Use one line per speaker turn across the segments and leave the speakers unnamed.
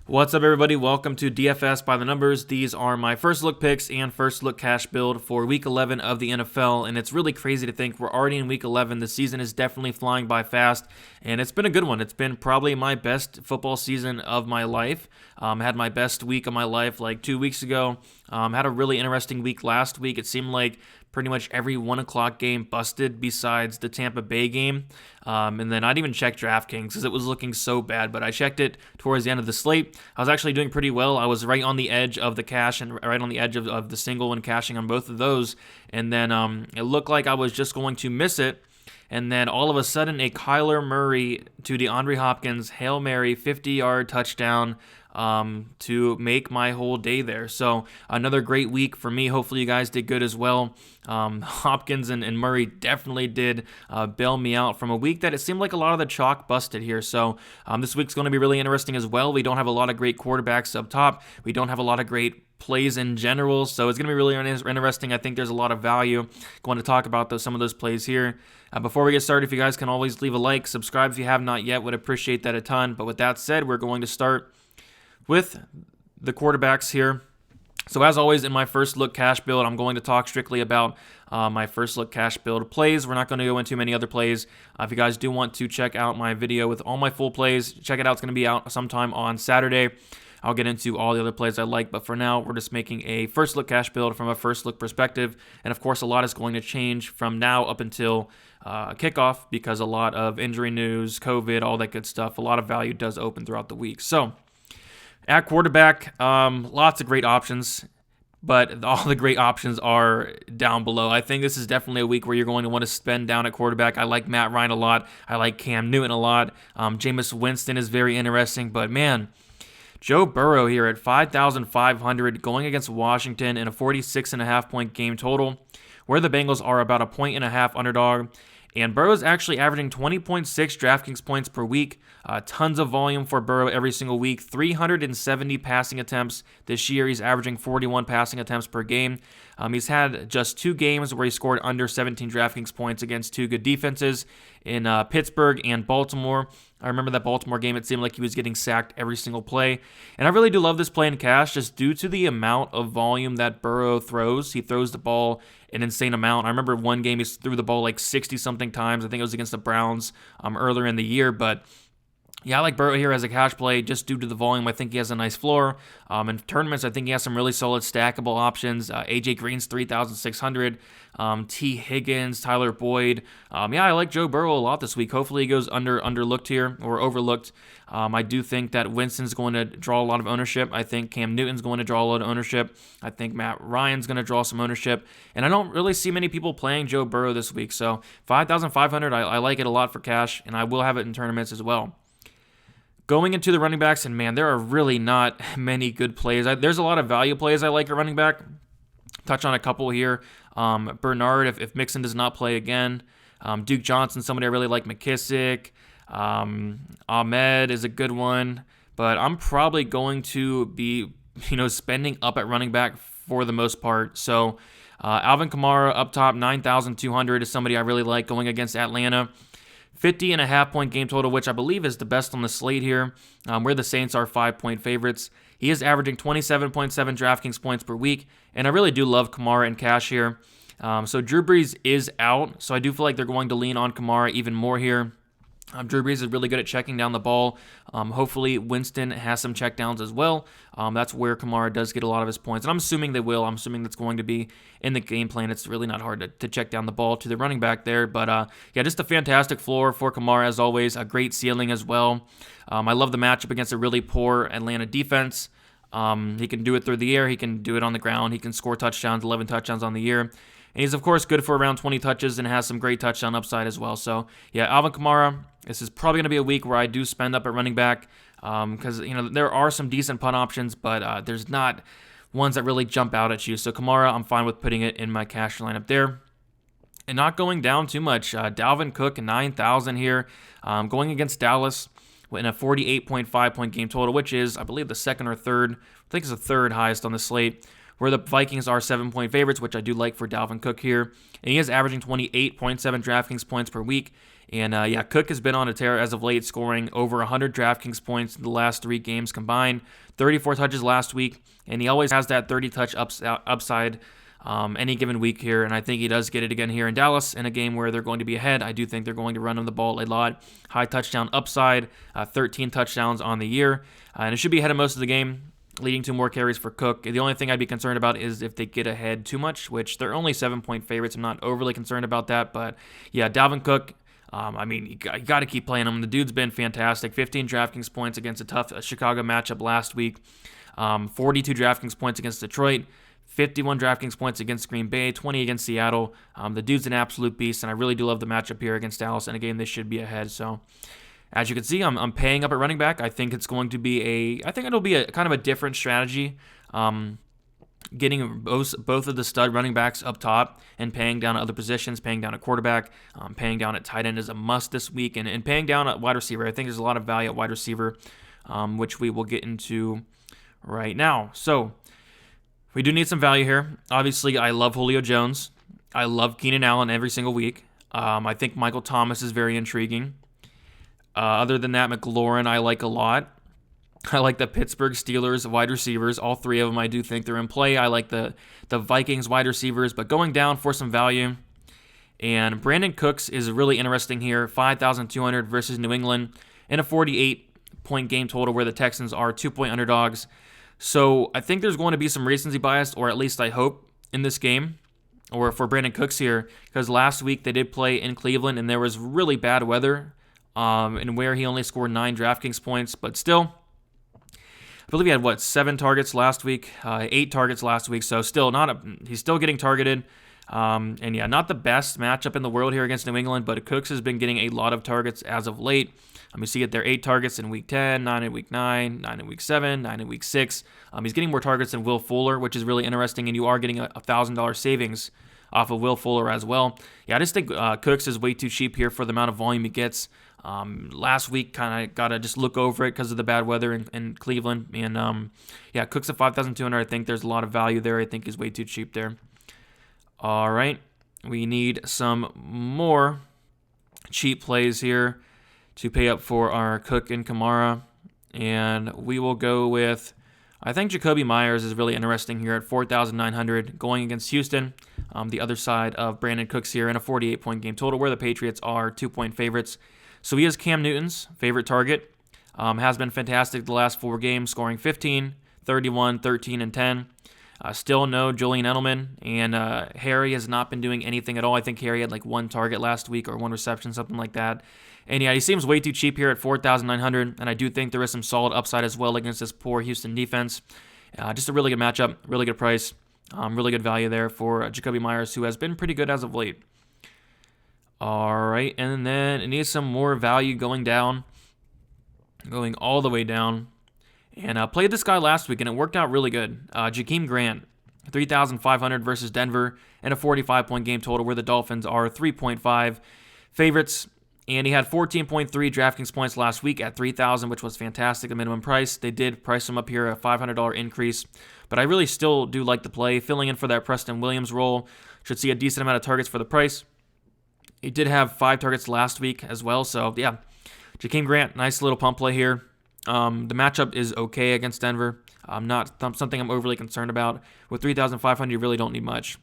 What's up, everybody? Welcome to DFS by the Numbers. These are my first look picks and first look cash build for week 11 of the NFL, and it's really crazy to think we're already in week 11. The season is definitely flying by fast, and it's been a good one. It's been probably my best football season of my life. Had my best week of my life like 2 weeks ago. Had a really interesting week last week. It seemed like pretty much every 1 o'clock game busted besides the Tampa Bay game. And then I didn't even check DraftKings because it was looking so bad, but I checked it towards the end of the slate. I was actually doing pretty well. I was right on the edge of the cash and right on the edge of the single and cashing on both of those. And then it looked like I was just going to miss it. And then all of a sudden, a Kyler Murray to DeAndre Hopkins Hail Mary 50-yard touchdown to make my whole day there. So another great week for me. Hopefully you guys did good as well. Hopkins and Murray definitely did bail me out from a week that it seemed like a lot of the chalk busted here. So this week's going to be really interesting as well. We don't have a lot of great quarterbacks up top. We don't have a lot of great plays in general, so it's going to be really interesting. I think there's a lot of value. Going to talk about some of those plays here. Before we get started, if you guys can always leave a like, subscribe if you have not yet, would appreciate that a ton. But with that said, we're going to start with the quarterbacks here. So as always, in my first look cash build, I'm going to talk strictly about my first look cash build plays. We're not going to go into many other plays. If you guys do want to check out my video with all my full plays, check it out. It's going to be out sometime on Saturday. I'll get into all the other plays I like, but for now, we're just making a first look cash build from a first look perspective. And of course, a lot is going to change from now up until kickoff because a lot of injury news, COVID, all that good stuff, a lot of value does open throughout the week. So at quarterback, lots of great options, but all the great options are down below. I think this is definitely a week where you're going to want to spend down at quarterback. I like Matt Ryan a lot. I like Cam Newton a lot. Jameis Winston is very interesting, but man, Joe Burrow here at 5,500 going against Washington in a 46.5 point game total, where the Bengals are about a 1.5 underdog. And Burrow's actually averaging 20.6 DraftKings points per week. Tons of volume for Burrow every single week. 370 passing attempts this year. He's averaging 41 passing attempts per game. He's had just 2 games where he scored under 17 DraftKings points against 2 good defenses in Pittsburgh and Baltimore. I remember that Baltimore game, it seemed like he was getting sacked every single play. And I really do love this play in cash just due to the amount of volume that Burrow throws. He throws the ball an insane amount. I remember one game he threw the ball like 60-something times. I think it was against the Browns earlier in the year. But yeah, I like Burrow here as a cash play just due to the volume. I think he has a nice floor. In tournaments, I think he has some really solid stackable options. AJ Green's 3,600. T. Higgins, Tyler Boyd. Yeah, I like Joe Burrow a lot this week. Hopefully he goes underlooked here or overlooked. I do think that Winston's going to draw a lot of ownership. I think Cam Newton's going to draw a lot of ownership. I think Matt Ryan's going to draw some ownership. And I don't really see many people playing Joe Burrow this week. So 5,500, I like it a lot for cash, and I will have it in tournaments as well. Going into the running backs, and man, there are really not many good plays. There's a lot of value plays I like at running back. Touch on a couple here. Bernard, if Mixon does not play again. Duke Johnson, somebody I really like. McKissick. Ahmed is a good one. But I'm probably going to be, spending up at running back for the most part. So Alvin Kamara up top, 9,200 is somebody I really like going against Atlanta. 50.5 point game total, which I believe is the best on the slate here, where the Saints are 5-point favorites. He is averaging 27.7 DraftKings points per week, and I really do love Kamara and cash here. So Drew Brees is out, so I do feel like they're going to lean on Kamara even more here. Drew Brees is really good at checking down the ball. Hopefully Winston has some checkdowns as well. That's where Kamara does get a lot of his points. And I'm assuming they will. I'm assuming that's going to be in the game plan. It's really not hard to check down the ball to the running back there. But yeah, just a fantastic floor for Kamara as always. A great ceiling as well. I love the matchup against a really poor Atlanta defense. He can do it through the air. He can do it on the ground. He can score touchdowns, 11 touchdowns on the year. And he's, of course, good for around 20 touches and has some great touchdown upside as well. So, yeah, Alvin Kamara, this is probably going to be a week where I do spend up at running back because, there are some decent punt options, but there's not ones that really jump out at you. So, Kamara, I'm fine with putting it in my cash lineup there. And not going down too much. Dalvin Cook, 9,000 here, going against Dallas in a 48.5 point game total, which is, I believe, the second or third. I think it's the third highest on the slate, where the Vikings are 7-point favorites, which I do like for Dalvin Cook here. And he is averaging 28.7 DraftKings points per week And yeah, Cook has been on a tear as of late, scoring over 100 DraftKings points in the last 3 games combined, 34 touches last week, and he always has that 30-touch upside any given week here, and I think he does get it again here in Dallas in a game where they're going to be ahead. I do think they're going to run him the ball a lot. High touchdown upside, 13 touchdowns on the year, and it should be ahead of most of the game, leading to more carries for Cook. The only thing I'd be concerned about is if they get ahead too much, which they're only 7-point favorites. I'm not overly concerned about that, but yeah, Dalvin Cook, I mean, you got to keep playing him. The dude's been fantastic. 15 DraftKings points against a tough Chicago matchup last week. 42 DraftKings points against Detroit. 51 DraftKings points against Green Bay. 20 against Seattle. The dude's an absolute beast, and I really do love the matchup here against Dallas in a game they should be ahead. So, as you can see, I'm paying up at running back. I think it'll be a kind of a different strategy. Getting both of the stud running backs up top and paying down at other positions, paying down at quarterback, paying down at tight end is a must this week, and paying down at wide receiver. I think there's a lot of value at wide receiver, which we will get into right now. So we do need some value here. Obviously, I love Julio Jones. I love Keenan Allen every single week. I think Michael Thomas is very intriguing. Other than that, McLaurin I like a lot. I like the Pittsburgh Steelers wide receivers. All 3 of them I do think they're in play. I like the Vikings wide receivers, but going down for some value. And Brandin Cooks is really interesting here. 5,200 versus New England in a 48-point game total where the Texans are 2-point underdogs. So I think there's going to be some recency bias, or at least I hope, in this game, or for Brandin Cooks here, because last week they did play in Cleveland and there was really bad weather, and where he only scored 9 DraftKings points, but still, I believe he had 7 targets last week, 8 targets last week. So still he's still getting targeted. And yeah, not the best matchup in the world here against New England, but Cooks has been getting a lot of targets as of late. We see it there, 8 targets in week 10, 9 in week 9, 9 in week 7, 9 in week 6. He's getting more targets than Will Fuller, which is really interesting, and you are getting a $1,000 savings off of Will Fuller as well. Yeah, I just think Cooks is way too cheap here for the amount of volume he gets. Last week, kind of got to just look over it because of the bad weather in Cleveland. And yeah, Cooks at 5,200. I think there's a lot of value there. I think he's way too cheap there. All right, we need some more cheap plays here to pay up for our Cook and KAMARA. And we will go with, I think Jakobi Meyers is really interesting here at 4,900 going against Houston. The other side of Brandin Cooks here in a 48-point game total where the Patriots are 2-point favorites. So he is Cam Newton's favorite target. Has been fantastic the last 4 games, scoring 15, 31, 13, and 10. Still no Julian Edelman, and Harry has not been doing anything at all. I think Harry had 1 target last week or 1 reception, something like that. And yeah, he seems way too cheap here at 4,900, and I do think there is some solid upside as well against this poor Houston defense. Just a really good matchup, really good price, really good value there for Jakobi Meyers, who has been pretty good as of late. All right, and then it needs some more value going down, going all the way down. And played this guy last week, and it worked out really good. JAKEEM Grant, 3,500 versus Denver, and a 45-point game total where the Dolphins are 3.5 favorites. And he had 14.3 DraftKings points last week at 3,000, which was fantastic, the minimum price. They did price him up here, a $500 increase. But I really still do like the play. Filling in for that Preston Williams role. Should see a decent amount of targets for the price. He did have 5 targets last week as well. So, yeah, JAKEEM Grant, nice little pump play here. The matchup is okay against Denver. Not something I'm overly concerned about. With 3,500, you really don't need much.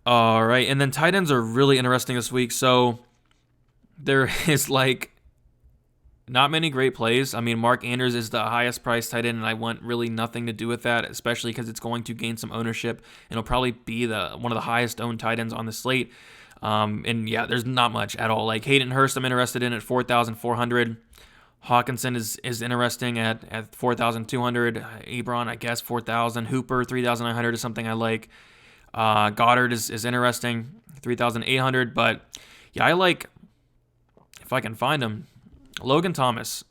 All right, and then tight ends are really interesting this week. So there is not many great plays. I mean, Mark Andrews is the highest priced tight end, and I want really nothing to do with that, especially because it's going to gain some ownership, and it'll probably be one of the highest owned tight ends on the slate. And yeah, there's not much at all. Hayden Hurst, I'm interested in at 4,400. Hawkinson is interesting at 4,200. Ebron, I guess 4,000. Hooper, 3,900 is something I like. Goddard is interesting, 3,800. But yeah, I like, if I can find him, Logan Thomas,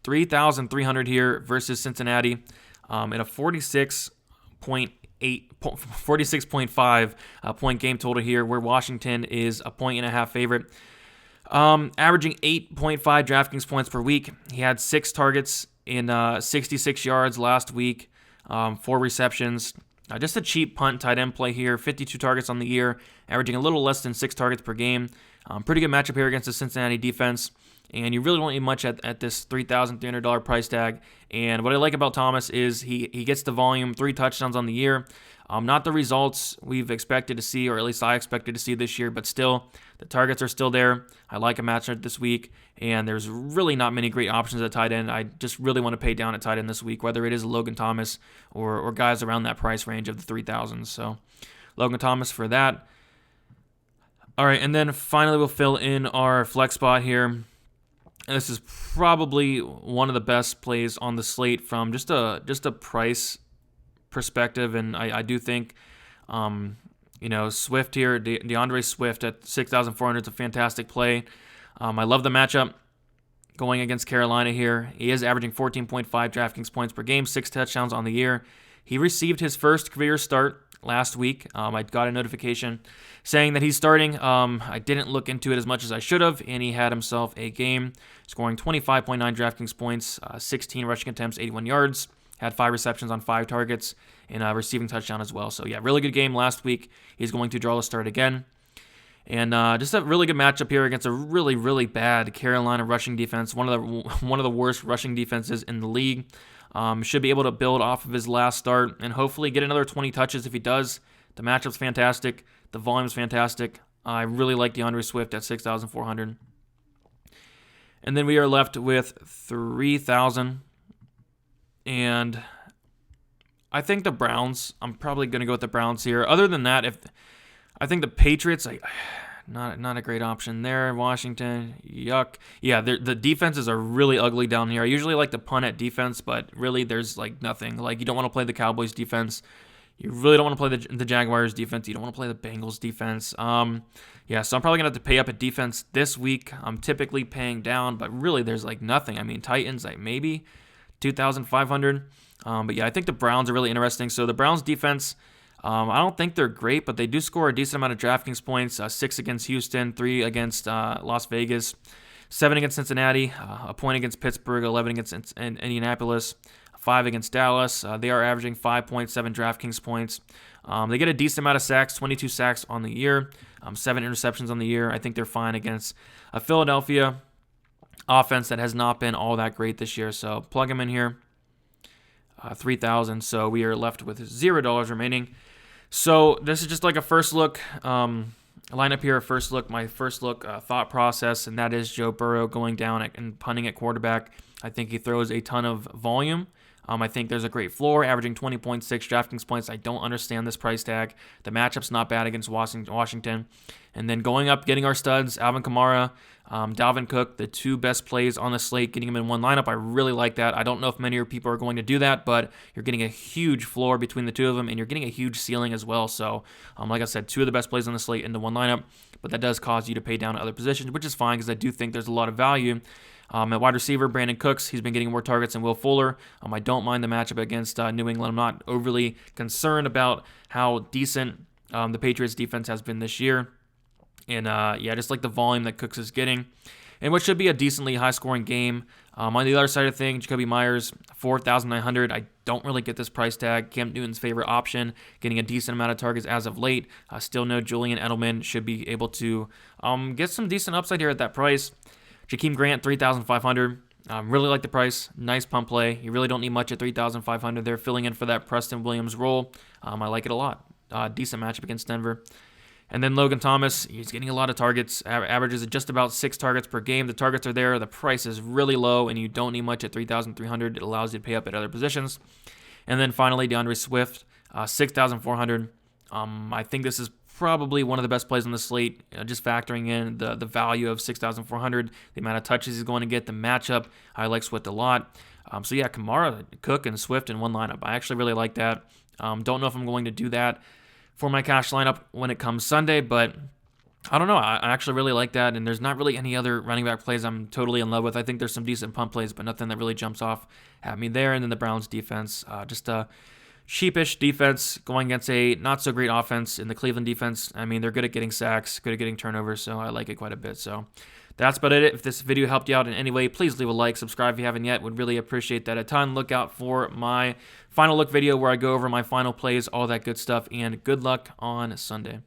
3,300 here versus Cincinnati, in a 46.5 point game total here, where Washington is a 1.5 favorite. Averaging 8.5 DraftKings points per week. He had 6 targets in 66 yards last week, 4 receptions, Just a cheap punt tight end play here. 52 targets on the year, averaging a little less than 6 targets per game. Pretty good matchup here against the Cincinnati defense. And you really don't need much at this $3,300 price tag. And what I like about Thomas is he gets the volume, 3 touchdowns on the year. Not the results we've expected to see, or at least I expected to see this year, but still, the targets are still there. I like a matchup this week, and there's really not many great options at tight end. I just really want to pay down at tight end this week, whether it is Logan Thomas or guys around that price range of the 3,000s. So Logan Thomas for that. All right, and then finally we'll fill in our flex spot here. And this is probably one of the best plays on the slate from just a price perspective, and I do think, Swift here, DeAndre Swift at 6,400 is a fantastic play. I love the matchup going against Carolina here. He is averaging 14.5 DraftKings points per game, 6 touchdowns on the year. He received his first career start last week. I got a notification saying that he's starting. I didn't look into it as much as I should have, and he had himself a game, scoring 25.9 DraftKings points, 16 rushing attempts, 81 yards, had 5 receptions on 5 targets, and a receiving touchdown as well. So yeah, really good game last week. He's going to draw the start again. And just a really good matchup here against a really, really bad Carolina rushing defense, one of the worst rushing defenses in the league. Should be able to build off of his last start and hopefully get another 20 touches if he does. The matchup's fantastic. The volume's fantastic. I really like DeAndre Swift at 6,400. And then we are left with 3,000. And I think the Browns, I'm probably going to go with the Browns here. Other than that, I think the Patriots, not a great option there. Washington, yuck. Yeah, the defenses are really ugly down here. I usually like to punt at defense, but really there's nothing. You don't want to play the Cowboys defense. You really don't want to play the Jaguars defense. You don't want to play the Bengals defense. So I'm probably going to have to pay up at defense this week. I'm typically paying down, but really there's nothing. I mean, Titans, maybe 2,500. But yeah, I think the Browns are really interesting. So the Browns defense, I don't think they're great, but they do score a decent amount of DraftKings points, 6 against Houston, 3 against Las Vegas, 7 against Cincinnati, a point against Pittsburgh, 11 against Indianapolis, 5 against Dallas. They are averaging 5.7 DraftKings points. They get a decent amount of sacks, 22 sacks on the year, 7 interceptions on the year. I think they're fine against a Philadelphia offense that has not been all that great this year. So plug them in here, 3,000. So we are left with $0 remaining. So this is just a first look lineup here, my first look thought process, and that is Joe Burrow going down and punting at quarterback. I think he throws a ton of volume. I think there's a great floor, averaging 20.6 DraftKings points. I don't understand this price tag. The matchup's not bad against Washington. And then going up, getting our studs, Alvin Kamara, Dalvin Cook, the 2 best plays on the slate, getting them in one lineup. I really like that. I don't know if many of people are going to do that, but you're getting a huge floor between the 2 of them, and you're getting a huge ceiling as well. So, like I said, 2 of the best plays on the slate into one lineup, but that does cause you to pay down to other positions, which is fine because I do think there's a lot of value. At wide receiver, Brandin Cooks, he's been getting more targets than Will Fuller. I don't mind the matchup against New England. I'm not overly concerned about how decent the Patriots defense has been this year. And just like the volume that Cooks is getting. And what should be a decently high-scoring game. On the other side of things, Jacoby Myers, 4,900. I don't really get this price tag. Cam Newton's favorite option, getting a decent amount of targets as of late. Still no Julian Edelman. Should be able to get some decent upside here at that price. JAKEEM Grant, 3,500. Really like the price. Nice pump play. You really don't need much at 3,500. They're filling in for that Preston Williams role. I like it a lot. Decent matchup against Denver. And then Logan Thomas, he's getting a lot of targets, averages at just about 6 targets per game. The targets are there, the price is really low, and you don't need much at 3,300. It allows you to pay up at other positions. And then finally, DeAndre Swift, 6,400. I think this is probably one of the best plays on the slate, just factoring in the value of 6,400, the amount of touches he's going to get, the matchup. I like Swift a lot. Kamara, Cook, and Swift in one lineup. I actually really like that. Don't know if I'm going to do that for my cash lineup when it comes Sunday, but I don't know. I actually really like that, and there's not really any other running back plays I'm totally in love with. I think there's some decent pump plays, but nothing that really jumps off at me there. And then the Browns defense, just a cheapish defense going against a not-so-great offense in the Cleveland defense. I mean, they're good at getting sacks, good at getting turnovers, so I like it quite a bit. So That's about it. If this video helped you out in any way, please leave a like, subscribe if you haven't yet. Would really appreciate that a ton. Look out for my final look video where I go over my final plays, all that good stuff, and good luck on Sunday.